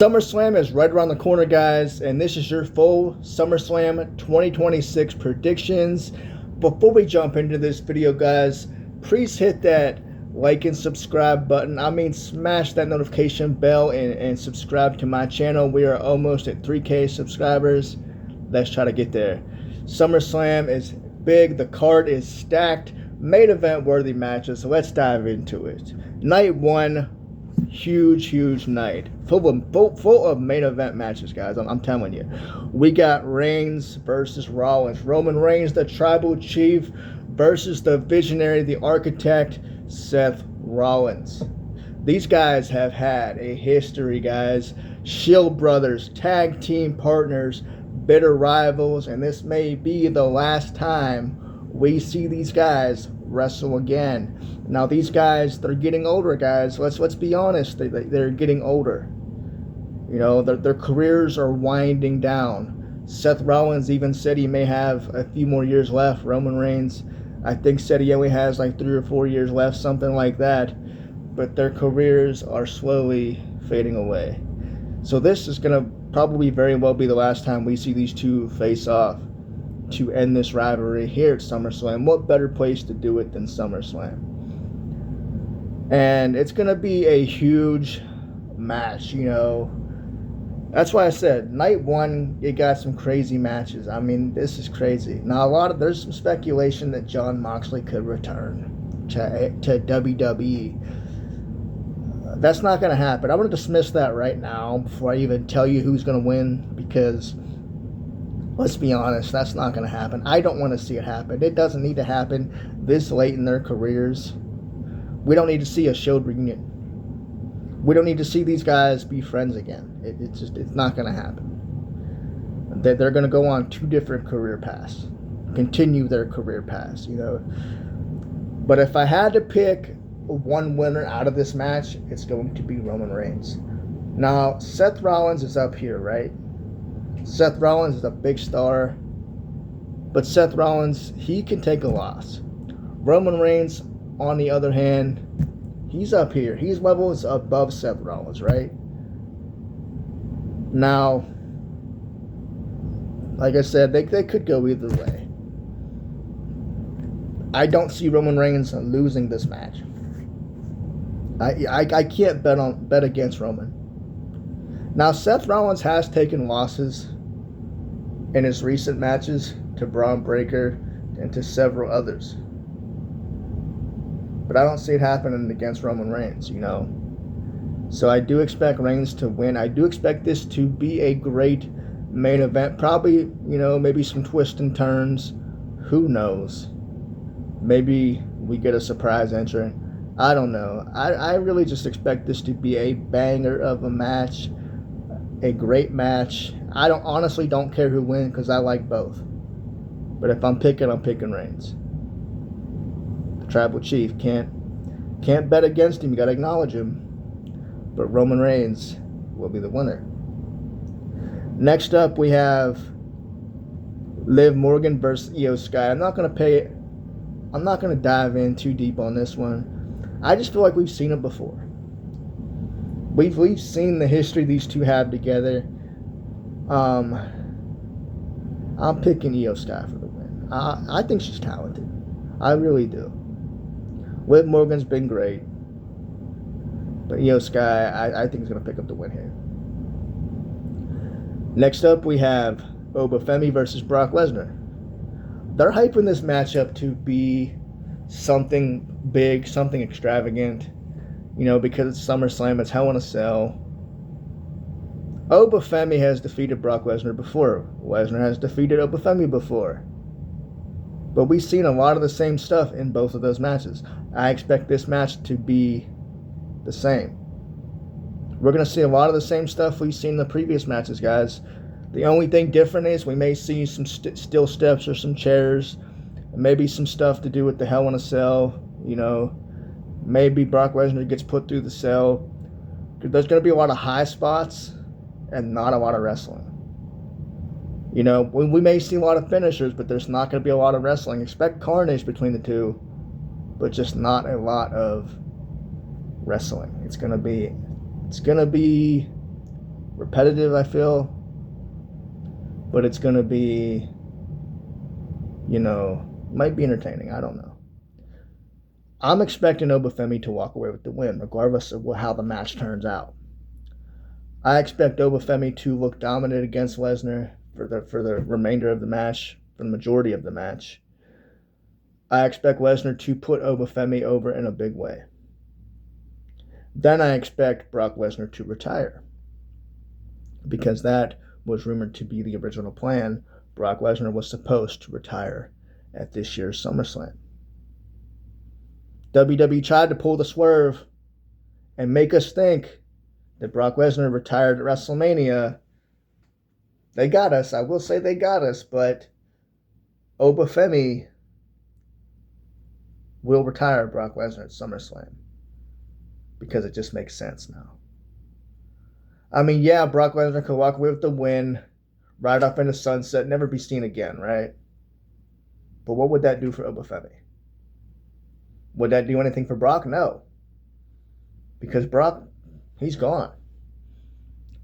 SummerSlam is right around the corner, guys, and this is your full SummerSlam 2026 predictions. Before we jump into this video, guys, please hit that like and subscribe button. Smash that notification bell and subscribe to my channel. We are almost at 3K subscribers. Let's try to get there. SummerSlam is big. The card is stacked. Main event worthy matches, so let's dive into it. Night one. Huge night, full of main event matches, guys. I'm telling you, we got Reigns versus Rollins. Roman Reigns, the tribal chief, versus the visionary, the architect, Seth Rollins. These guys have had a history, guys. Shield brothers, tag team partners, bitter rivals, and this may be the last time we see these guys wrestle again. Now these guys, they're getting older, guys. Let's be honest. They're getting older. You know, their careers are winding down. Seth Rollins even said he may have a few more years left. Roman Reigns, I think, said he only has like 3 or 4 years left, something like that. But their careers are slowly fading away. So this is gonna probably very well be the last time we see these two face off to end this rivalry here at SummerSlam. What better place to do it than SummerSlam? And it's going to be a huge match, you know. That's why I said, night one, it got some crazy matches. This is crazy. Now, there's some speculation that Jon Moxley could return to WWE. That's not going to happen. I'm going to dismiss that right now before I even tell you who's going to win, because let's be honest, that's not going to happen. I don't want to see it happen. It doesn't need to happen this late in their careers. We don't need to see a Shield reunion. We don't need to see these guys be friends again. It's not going to happen. They're going to go on 2 different career paths, continue their career paths, you know. But if I had to pick one winner out of this match, it's going to be Roman Reigns. Now, Seth Rollins is up here, right? Seth Rollins is a big star, but Seth Rollins, he can take a loss. Roman Reigns, on the other hand, he's up here. He's levels above Seth Rollins, right? Now, like I said, they could go either way. I don't see Roman Reigns losing this match. I can't bet against Roman. Now, Seth Rollins has taken losses in his recent matches to Braun Breaker and to several others. But I don't see it happening against Roman Reigns, you know. So I do expect Reigns to win. I do expect this to be a great main event. Probably, you know, maybe some twists and turns. Who knows? Maybe we get a surprise entrant. I don't know. I really just expect this to be a banger of a match. A great match. I honestly don't care who wins, because I like both. But if I'm picking Reigns. The tribal chief, can't bet against him. You gotta acknowledge him. But Roman Reigns will be the winner. Next up, we have Liv Morgan versus Io Sky. I'm not gonna dive in too deep on this one. I just feel like we've seen it before. We've seen the history these two have together. I'm picking Io Sky for the win. I think she's talented. I really do. Liv Morgan's been great. But Io Sky, I think is going to pick up the win here. Next up, we have Obafemi versus Brock Lesnar. They're hyping this matchup to be something big, something extravagant. You know, because it's SummerSlam, it's Hell in a Cell. Obafemi has defeated Brock Lesnar before. Lesnar has defeated Obafemi before. But we've seen a lot of the same stuff in both of those matches. I expect this match to be the same. We're going to see a lot of the same stuff we've seen in the previous matches, guys. The only thing different is we may see some steel steps or some chairs. Maybe some stuff to do with the Hell in a Cell, you know. Maybe Brock Lesnar gets put through the cell. There's going to be a lot of high spots and not a lot of wrestling. You know, we may see a lot of finishers, but there's not going to be a lot of wrestling. Expect carnage between the two, but just not a lot of wrestling. It's going to be repetitive, I feel. But it's going to be, might be entertaining. I don't know. I'm expecting Obafemi to walk away with the win, regardless of how the match turns out. I expect Obafemi to look dominant against Lesnar for the remainder of the match, for the majority of the match. I expect Lesnar to put Obafemi over in a big way. Then I expect Brock Lesnar to retire, because that was rumored to be the original plan. Brock Lesnar was supposed to retire at this year's SummerSlam. WWE tried to pull the swerve and make us think that Brock Lesnar retired at WrestleMania. They got us. I will say they got us, but Obafemi will retire Brock Lesnar at SummerSlam because it just makes sense now. I mean, yeah, Brock Lesnar could walk away with the win, ride off into sunset, never be seen again, right? But what would that do for Obafemi? Would that do anything for Brock? No. Because Brock, he's gone.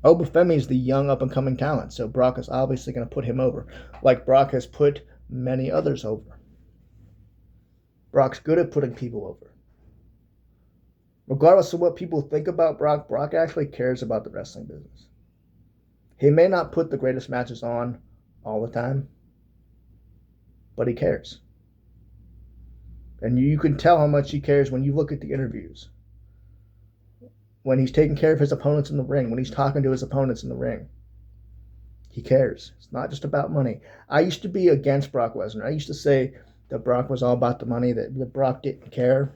Obafemi is the young up-and-coming talent, so Brock is obviously going to put him over, like Brock has put many others over. Brock's good at putting people over. Regardless of what people think about Brock, Brock actually cares about the wrestling business. He may not put the greatest matches on all the time, but he cares. And you can tell how much he cares when you look at the interviews. When he's taking care of his opponents in the ring, when he's talking to his opponents in the ring. He cares. It's not just about money. I used to be against Brock Lesnar. I used to say that Brock was all about the money, that Brock didn't care.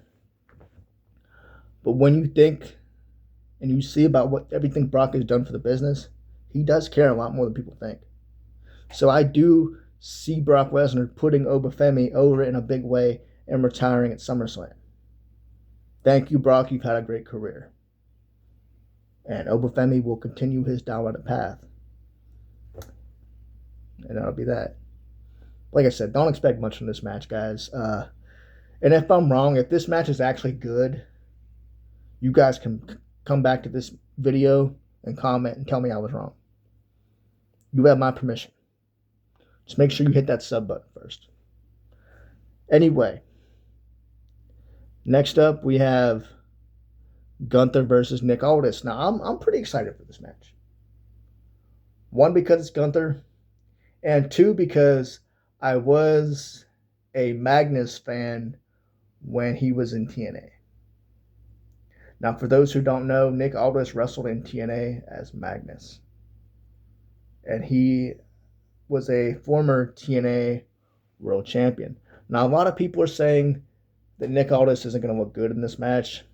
But when you think and you see about what everything Brock has done for the business, he does care a lot more than people think. So I do see Brock Lesnar putting Obafemi over in a big way and retiring at SummerSlam. Thank you, Brock. You've had a great career. And Obafemi will continue his downward path. And that'll be that. Like I said, don't expect much from this match, guys. And if I'm wrong, if this match is actually good, you guys can come back to this video and comment and tell me I was wrong. You have my permission. Just make sure you hit that sub button first. Anyway, next up we have Gunther versus Nick Aldis. Now, I'm pretty excited for this match. One, because it's Gunther, and two, because I was a Magnus fan when he was in TNA. Now, for those who don't know, Nick Aldis wrestled in TNA as Magnus. And he was a former TNA World Champion. Now, a lot of people are saying that Nick Aldis isn't going to look good in this match.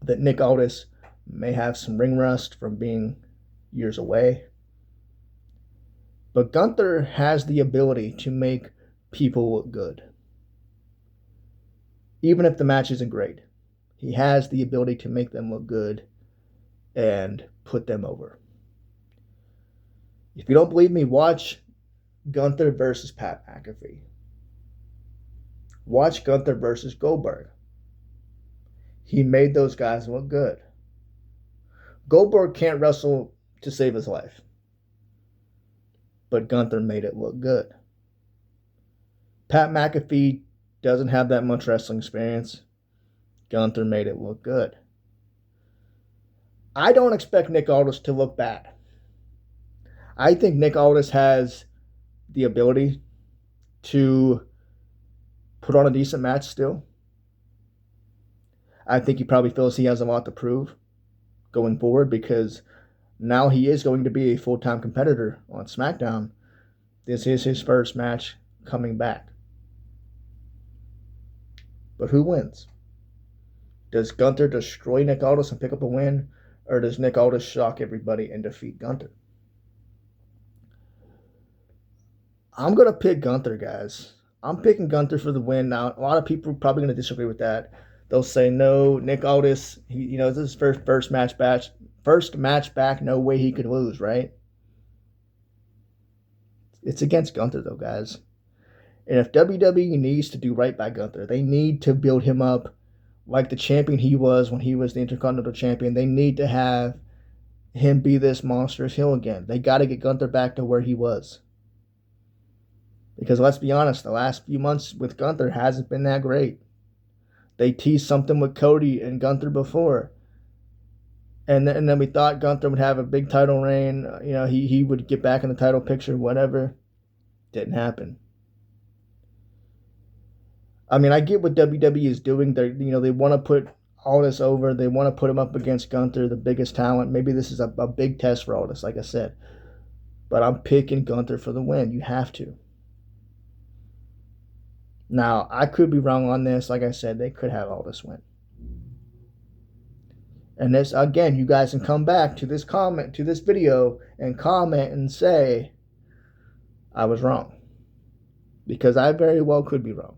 That Nick Aldis may have some ring rust from being years away. But Gunther has the ability to make people look good. Even if the match isn't great. He has the ability to make them look good and put them over. If you don't believe me, watch Gunther versus Pat McAfee. Watch Gunther versus Goldberg. He made those guys look good. Goldberg can't wrestle to save his life. But Gunther made it look good. Pat McAfee doesn't have that much wrestling experience. Gunther made it look good. I don't expect Nick Aldis to look bad. I think Nick Aldis has the ability to put on a decent match still. I think he probably feels he has a lot to prove going forward because now he is going to be a full-time competitor on SmackDown. This is his first match coming back. But who wins? Does Gunther destroy Nick Aldis and pick up a win? Or does Nick Aldis shock everybody and defeat Gunther? I'm going to pick Gunther, guys. I'm picking Gunther for the win. Now, a lot of people are probably going to disagree with that. They'll say, no, Nick Aldis, this is his first match back. No way he could lose, right? It's against Gunther, though, guys. And if WWE needs to do right by Gunther, they need to build him up like the champion he was when he was the Intercontinental Champion. They need to have him be this monstrous heel again. They got to get Gunther back to where he was. Because let's be honest, the last few months with Gunther hasn't been that great. They teased something with Cody and Gunther before. And then we thought Gunther would have a big title reign. You know, he would get back in the title picture, whatever. Didn't happen. I mean, I get what WWE is doing. They want to put Aldis over. They want to put him up against Gunther, the biggest talent. Maybe this is a big test for Aldis, like I said. But I'm picking Gunther for the win. You have to. Now, I could be wrong on this. Like I said, they could have Aldis win. And this, again, you guys can come back to this video and comment and say, I was wrong. Because I very well could be wrong.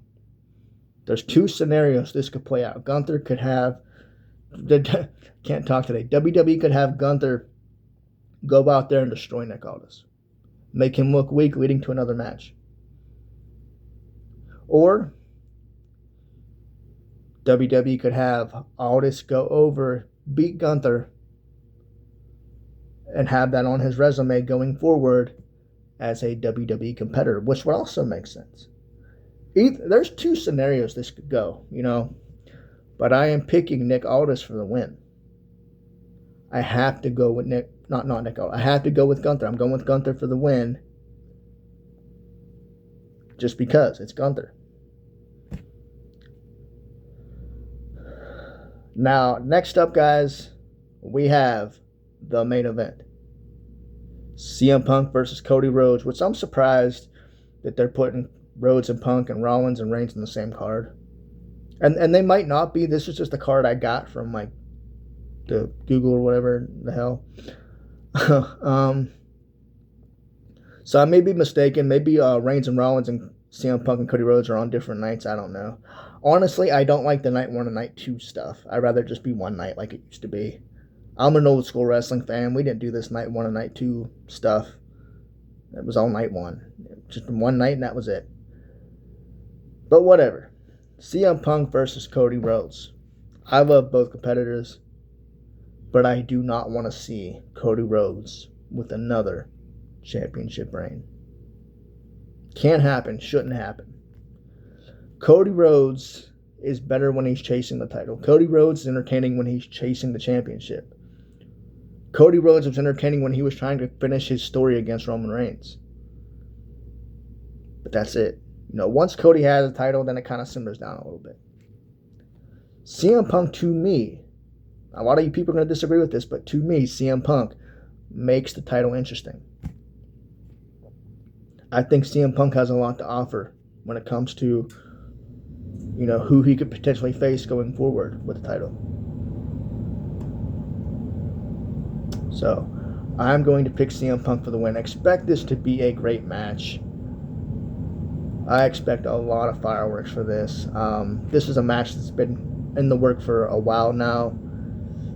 There's two scenarios this could play out. Gunther could have, can't talk today. WWE could have Gunther go out there and destroy Nick Aldis. Make him look weak, leading to another match. Or WWE could have Aldis go over, beat Gunther, and have that on his resume going forward as a WWE competitor, which would also make sense. There's two scenarios this could go, but I am picking Nick Aldis for the win. I have to go with not Nick Aldis. I have to go with Gunther. I'm going with Gunther for the win just because it's Gunther. Now, next up, guys, we have the main event. CM Punk versus Cody Rhodes, which I'm surprised that they're putting Rhodes and Punk and Rollins and Reigns in the same card. And they might not be. This is just a card I got from, like, the Google or whatever the hell. So I may be mistaken. Maybe Reigns and Rollins and CM Punk and Cody Rhodes are on different nights. I don't know. Honestly, I don't like the night 1 and night 2 stuff. I'd rather just be one night like it used to be. I'm an old school wrestling fan. We didn't do this night 1 and night 2 stuff. It was all night 1. Just one night and that was it. But whatever. CM Punk versus Cody Rhodes. I love both competitors, but I do not want to see Cody Rhodes with another championship reign. Can't happen. Shouldn't happen. Cody Rhodes is better when he's chasing the title. Cody Rhodes is entertaining when he's chasing the championship. Cody Rhodes was entertaining when he was trying to finish his story against Roman Reigns. But that's it. Once Cody has a title, then it kind of simmers down a little bit. CM Punk, to me, a lot of you people are going to disagree with this, but to me, CM Punk makes the title interesting. I think CM Punk has a lot to offer when it comes to who he could potentially face going forward with the title. So, I'm going to pick CM Punk for the win. Expect this to be a great match. I expect a lot of fireworks for this. This is a match that's been in the work for a while now.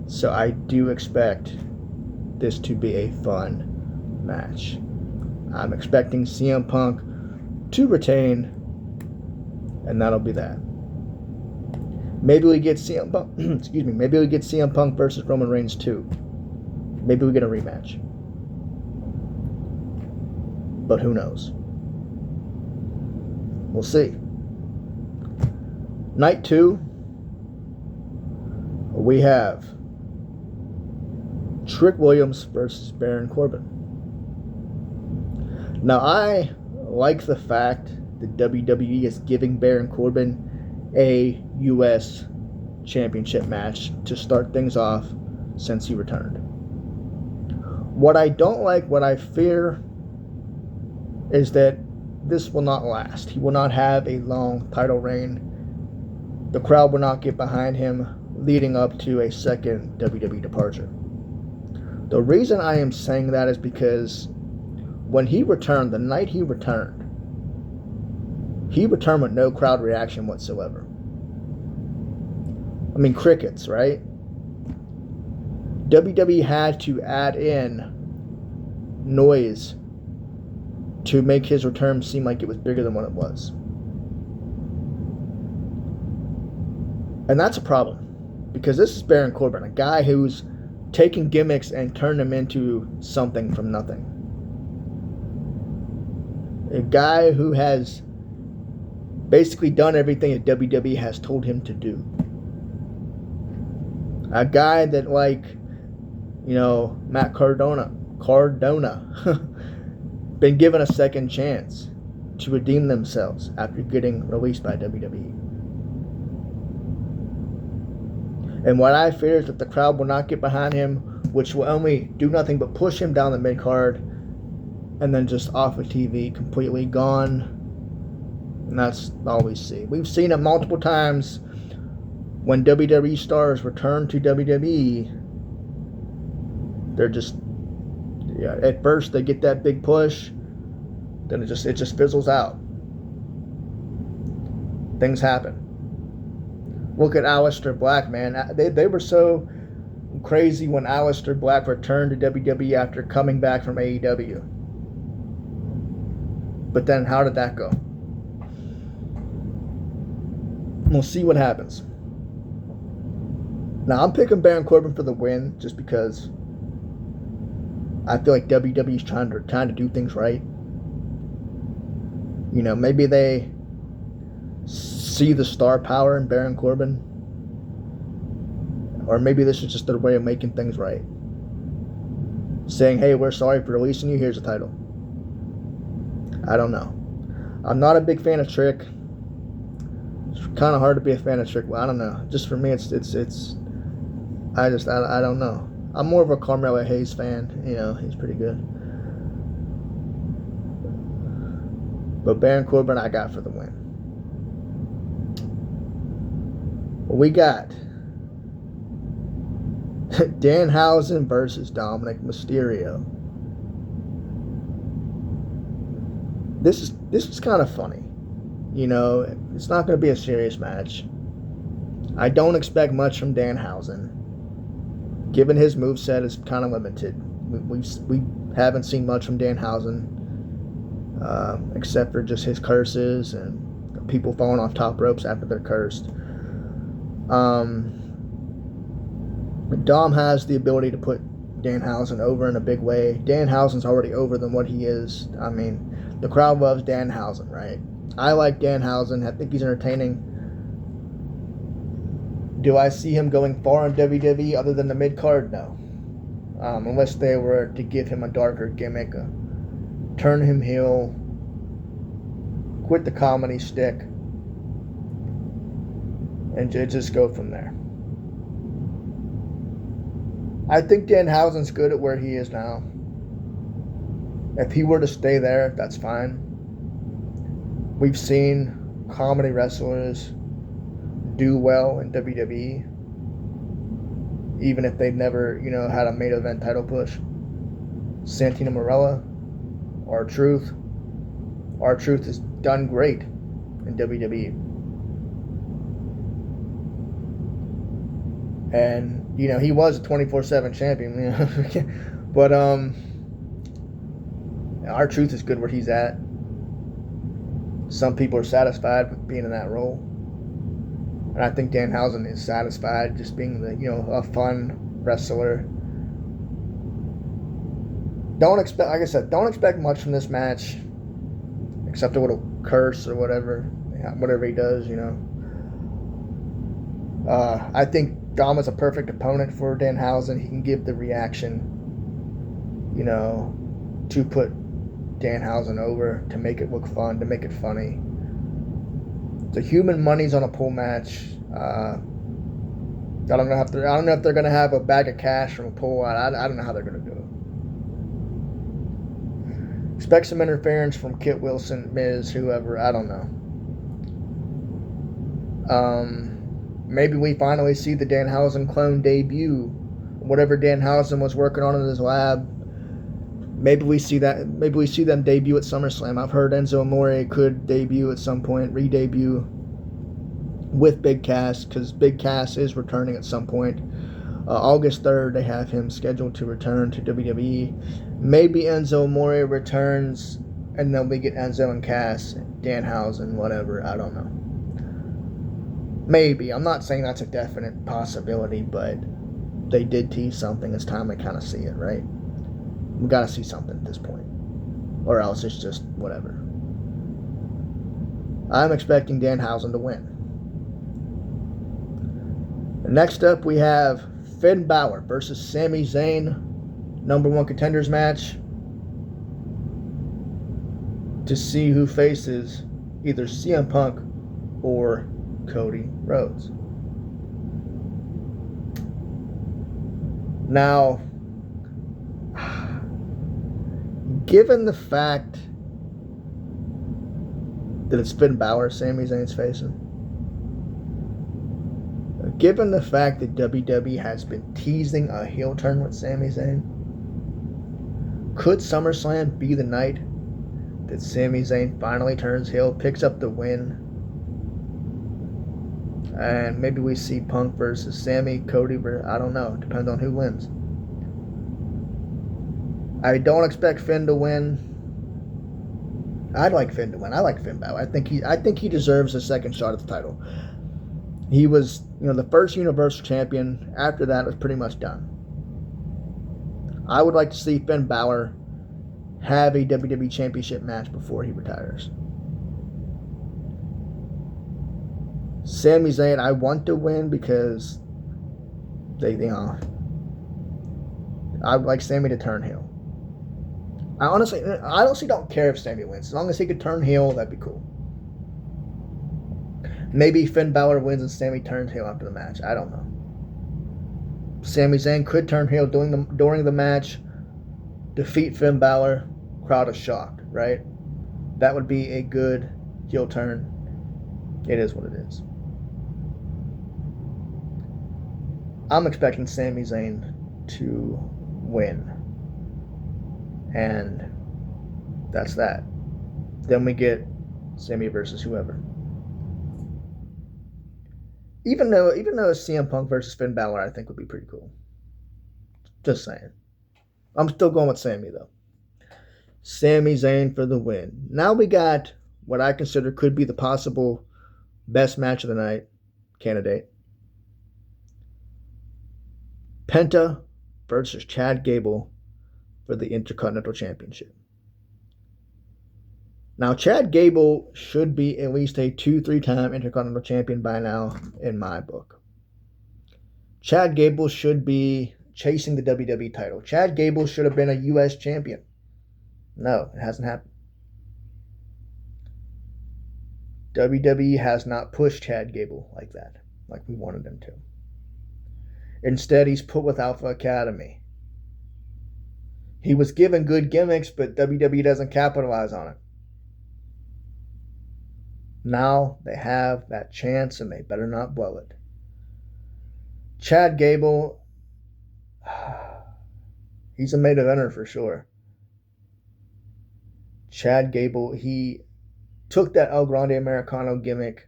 So, I do expect this to be a fun match. I'm expecting CM Punk to retain, and that'll be that. Maybe we get CM Punk. Excuse me. Maybe we get CM Punk versus Roman Reigns 2. Maybe we get a rematch. But who knows? We'll see. Night 2. We have Trick Williams versus Baron Corbin. Now, I like the fact that WWE is giving Baron Corbin a U.S. championship match to start things off since he returned. What I don't like, what I fear, is that this will not last. He will not have a long title reign. The crowd will not get behind him leading up to a second WWE departure. The reason I am saying that is because when he returned, the night he returned with no crowd reaction whatsoever. I mean, crickets, right? WWE had to add in noise to make his return seem like it was bigger than what it was. And that's a problem. Because this is Baron Corbin, a guy who's taking gimmicks and turn them into something from nothing. A guy who has basically done everything that WWE has told him to do. A guy that, like, Matt Cardona, been given a second chance to redeem themselves after getting released by WWE. And what I fear is that the crowd will not get behind him, which will only do nothing but push him down the mid-card and then just off of TV, completely gone. And that's all we see. We've seen it multiple times when WWE stars return to WWE. They're just, at first they get that big push, then it just fizzles out. Things happen. Look at Aleister Black, man. They were so crazy when Aleister Black returned to WWE after coming back from AEW. But then how did that go? We'll see what happens. Now, I'm picking Baron Corbin for the win just because I feel like WWE's trying to do things right. Maybe they see the star power in Baron Corbin, or maybe this is just their way of making things right. Saying, hey, we're sorry for releasing you, here's a title. I don't know. I'm not a big fan of Trick. It's kind of hard to be a fan of Trick. Well, I don't know. Just for me, it's I don't know. I'm more of a Carmelo Hayes fan. He's pretty good. But Baron Corbin I got for the win. We got Danhausen versus Dominic Mysterio. This is kind of funny. It's not going to be a serious match. I don't expect much from Danhausen, given his moveset is kind of limited. We haven't seen much from Danhausen, except for just his curses and people falling off top ropes after they're cursed. Dom has the ability to put Danhausen over in a big way. Danhausen's already over than what he is. I mean, the crowd loves Danhausen, right? I like Danhausen. I think he's entertaining. Do I see him going far in WWE other than the mid-card? No. Unless they were to give him a darker gimmick, turn him heel, quit the comedy stick, and just go from there. I think Danhausen's good at where he is now. If he were to stay there, that's fine. We've seen comedy wrestlers do well in WWE, even if they've never, had a main event title push. Santino Marella, R-Truth. R-Truth has done great in WWE. And, he was a 24/7 champion, But, R-Truth is good where he's at. Some people are satisfied with being in that role. And I think Danhausen is satisfied just being a fun wrestler. Don't expect much from this match, except a little curse or whatever he does, I think Dom is a perfect opponent for Danhausen. He can give the reaction, to put Danhausen over, to make it look fun, to make it funny. The human money's on a pool match. I don't know if they're gonna have a bag of cash from a pool. I don't know how they're gonna do it. Expect some interference from Kit Wilson, Miz, whoever. I don't know. Maybe we finally see the Danhausen clone debut. Whatever Danhausen was working on in his lab. Maybe we see that. Maybe we see them debut at SummerSlam. I've heard Enzo Amore could debut at some point, re-debut with Big Cass, because Big Cass is returning at some point. August 3rd, they have him scheduled to return to WWE. Maybe Enzo Amore returns, and then we get Enzo and Cass, Danhausen, whatever. I don't know. Maybe. I'm not saying that's a definite possibility, but they did tease something. It's time to kind of see it, right? We got to see something at this point. Or else it's just whatever. I'm expecting Danhausen to win. Next up, we have Finn Balor versus Sami Zayn. #1 contenders match. To see who faces either CM Punk or Cody Rhodes. Now, given the fact that it's Finn Balor Sami Zayn's facing, given the fact that WWE has been teasing a heel turn with Sami Zayn, could SummerSlam be the night that Sami Zayn finally turns heel, picks up the win, and maybe we see Punk versus Sami, Cody, I don't know. Depends on who wins. I don't expect Finn to win. I'd like Finn to win. I like Finn Balor. I think he deserves a second shot at the title. He was, the first Universal Champion. After that, it was pretty much done. I would like to see Finn Balor have a WWE Championship match before he retires. Sami Zayn, I want to win because I would like Sami to turn heel. I honestly don't care if Sami wins. As long as he could turn heel, that'd be cool. Maybe Finn Balor wins and Sami turns heel after the match. I don't know. Sami Zayn could turn heel during the match, defeat Finn Balor, crowd is shocked, right? That would be a good heel turn. It is what it is. I'm expecting Sami Zayn to win. And that's that. Then we get Sami versus whoever. Even though CM Punk versus Finn Balor, I think would be pretty cool. Just saying. I'm still going with Sami though. Sami Zayn for the win. Now we got what I consider could be the possible best match of the night candidate. Penta versus Chad Gable for the Intercontinental Championship. Now, Chad Gable should be at least a 2-3-time Intercontinental Champion by now, in my book. Chad Gable should be chasing the WWE title. Chad Gable should have been a U.S. champion. No, it hasn't happened. WWE has not pushed Chad Gable like that, like we wanted them to. Instead, he's put with Alpha Academy. He was given good gimmicks, but WWE doesn't capitalize on it. Now they have that chance, and they better not blow it. Chad Gable, he's a main eventer for sure. Chad Gable, he took that El Grande Americano gimmick.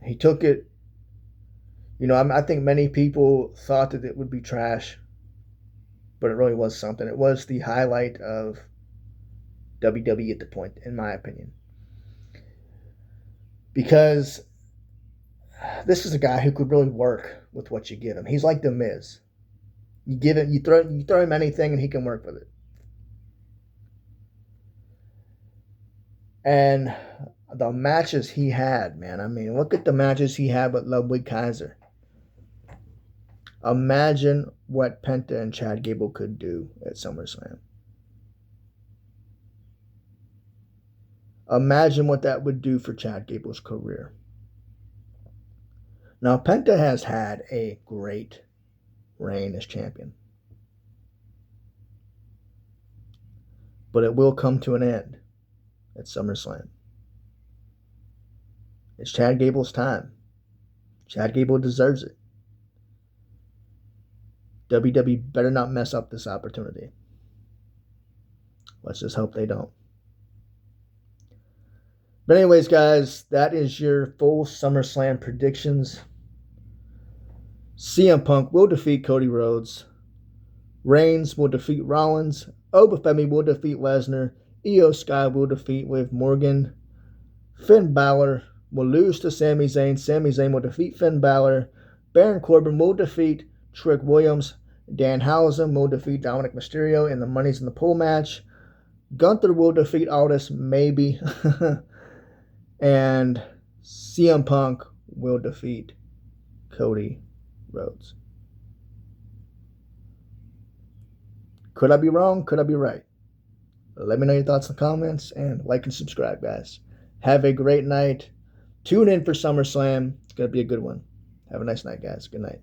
He took it. I think many people thought that it would be trash, but it really was something. It was the highlight of WWE at the point, in my opinion. Because this is a guy who could really work with what you give him. He's like The Miz. You throw him anything and he can work with it. And the matches he had, man. I mean, look at the matches he had with Ludwig Kaiser. Imagine what Penta and Chad Gable could do at SummerSlam. Imagine what that would do for Chad Gable's career. Now, Penta has had a great reign as champion. But it will come to an end at SummerSlam. It's Chad Gable's time. Chad Gable deserves it. WWE better not mess up this opportunity. Let's just hope they don't. But anyways, guys, that is your full SummerSlam predictions. CM Punk will defeat Cody Rhodes. Reigns will defeat Rollins. Obafemi will defeat Lesnar. Io Sky will defeat Liv Morgan. Finn Balor will lose to Sami Zayn. Sami Zayn will defeat Finn Balor. Baron Corbin will defeat Trick Williams. Danhausen will defeat Dominic Mysterio in the Money's in the Pool match. Gunther will defeat Aldis, maybe. And CM Punk will defeat Cody Rhodes. Could I be wrong? Could I be right? Let me know your thoughts in the comments and like and subscribe, guys. Have a great night. Tune in for SummerSlam. It's going to be a good one. Have a nice night, guys. Good night.